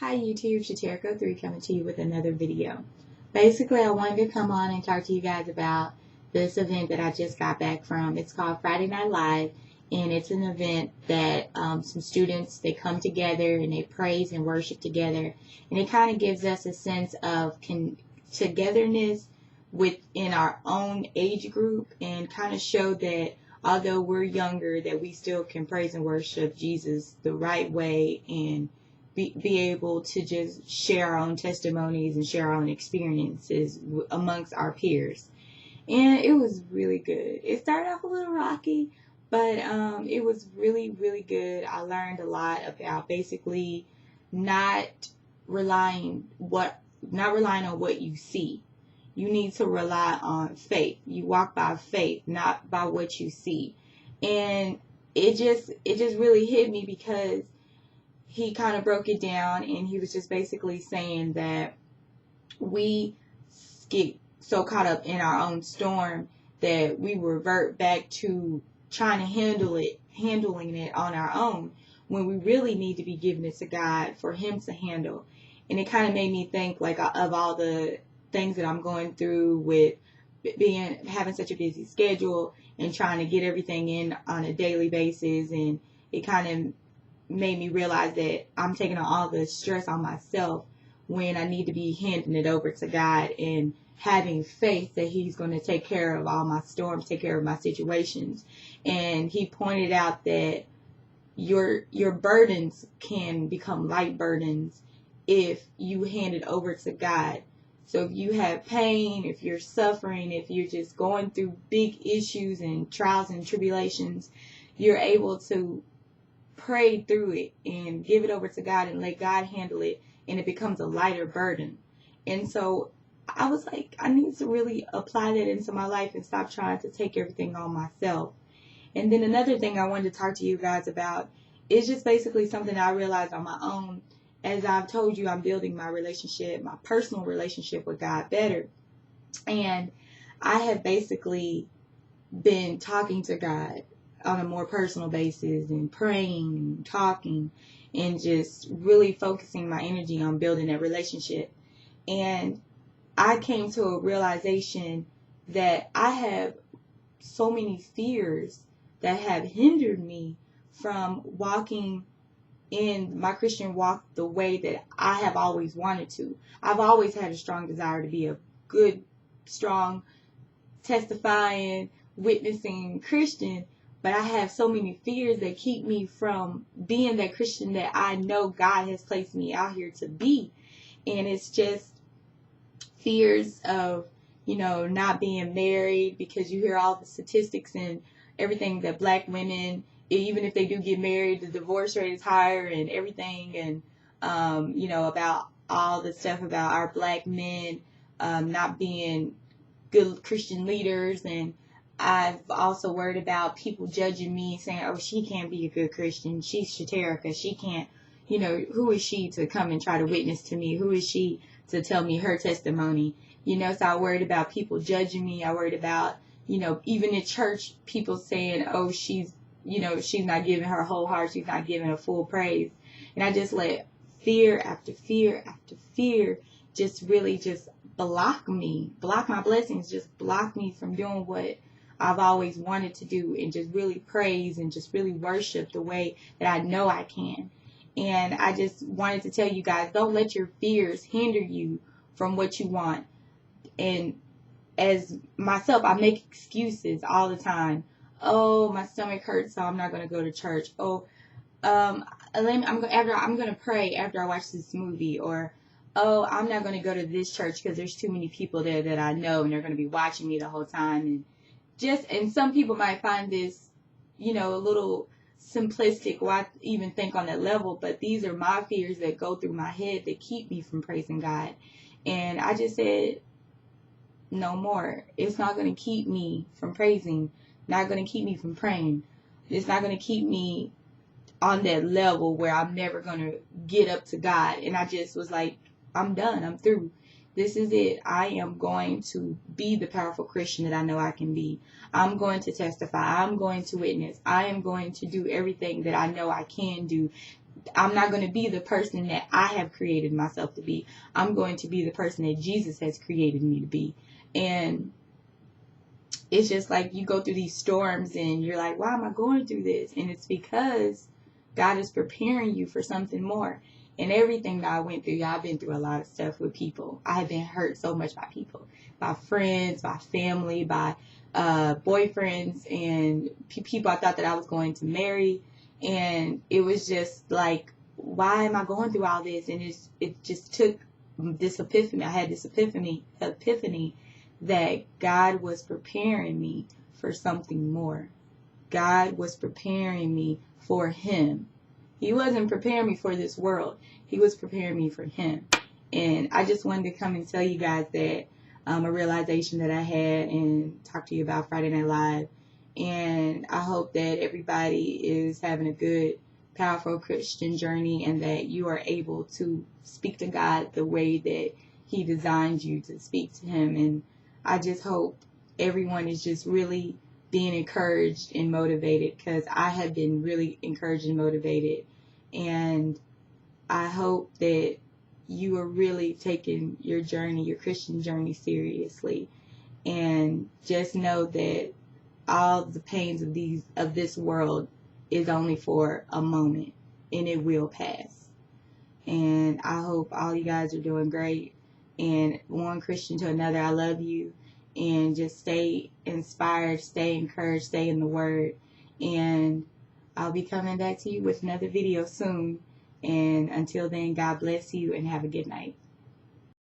Hi YouTube, Shaterica3 coming to you with another video. Basically, I wanted to come on and talk to you guys about this event that I just got back from. It's called Friday Night Live, and it's an event that some students, they come together and they praise and worship together, and it kind of gives us a sense of togetherness within our own age group, and kind of show that although we're younger, that we still can praise and worship Jesus the right way and be able to just share our own testimonies and share our own experiences amongst our peers. And it was really good. It started off a little rocky, but it was really, really good. I learned a lot about basically not relying on what you see. You need to rely on faith. You walk by faith, not by what you see. And it just really hit me because he kind of broke it down, and he was just basically saying that we get so caught up in our own storm that we revert back to trying to handling it on our own, when we really need to be giving it to God for Him to handle. And it kind of made me think like of all the things that I'm going through with having such a busy schedule and trying to get everything in on a daily basis, and it kind of made me realize that I'm taking on all the stress on myself when I need to be handing it over to God and having faith that He's going to take care of all my storms, take care of my situations. And he pointed out that your burdens can become light burdens if you hand it over to God. So if you have pain, if you're suffering, if you're just going through big issues and trials and tribulations, you're able to pray through it and give it over to God and let God handle it, and it becomes a lighter burden. And so I was like, I need to really apply that into my life and stop trying to take everything on myself. And then another thing I wanted to talk to you guys about is just basically something I realized on my own. As I've told you, I'm building my personal relationship with God better. And I have basically been talking to God on a more personal basis and praying and talking and just really focusing my energy on building that relationship. And I came to a realization that I have so many fears that have hindered me from walking in my Christian walk the way that I have always wanted to. I've always had a strong desire to be a good, strong, testifying, witnessing Christian, but I have so many fears that keep me from being that Christian that I know God has placed me out here to be. And it's just fears of, not being married, because you hear all the statistics and everything that black women, even if they do get married, the divorce rate is higher and everything. And, about all the stuff about our black men not being good Christian leaders. And I've also worried about people judging me, saying, oh, she can't be a good Christian. She's Shaterica. She can't, who is she to come and try to witness to me? Who is she to tell me her testimony? So I worried about people judging me. I worried about, even in church, people saying, oh, she's not giving her whole heart. She's not giving her full praise. And I just let fear after fear after fear just really just block my blessings, just block me from doing what I've always wanted to do, and just really praise and just really worship the way that I know I can. And I just wanted to tell you guys, don't let your fears hinder you from what you want. And as myself, I make excuses all the time. Oh, my stomach hurts, so I'm not going to go to church. Oh, I'm going to pray after I watch this movie. Or, oh, I'm not going to go to this church because there's too many people there that I know, and they're going to be watching me the whole time. And some people might find this, a little simplistic, or I even think on that level, but these are my fears that go through my head that keep me from praising God. And I just said, no more. It's not going to keep me from praising, not going to keep me from praying. It's not going to keep me on that level where I'm never going to get up to God. And I just was like, I'm done. I'm through. This is it. I am going to be the powerful Christian that I know I can be. I'm going to testify. I'm going to witness. I am going to do everything that I know I can do I'm not going to be the person that I have created myself to be. I'm going to be the person that Jesus has created me to be. And it's just like you go through these storms and you're like, why am I going through this? And it's because God is preparing you for something more. And everything that I went through, I've been through a lot of stuff with people. I have been hurt so much by people, by friends, by family, by boyfriends, and people I thought that I was going to marry. And it was just like, why am I going through all this? And it just took this epiphany. I had this epiphany that God was preparing me for something more. God was preparing me for Him. He wasn't preparing me for this world. He was preparing me for Him. And I just wanted to come and tell you guys that a realization that I had and talk to you about Friday Night Live. And I hope that everybody is having a good, powerful Christian journey and that you are able to speak to God the way that He designed you to speak to Him. And I just hope everyone is just really being encouraged and motivated, because I have been really encouraged and motivated. And I hope that you are really taking your journey, your Christian journey, seriously. And just know that all the pains of this world is only for a moment, and it will pass. And I hope all you guys are doing great. And one Christian to another, I love you. And just stay inspired, stay encouraged, stay in the Word. And I'll be coming back to you with another video soon. And until then, God bless you and have a good night.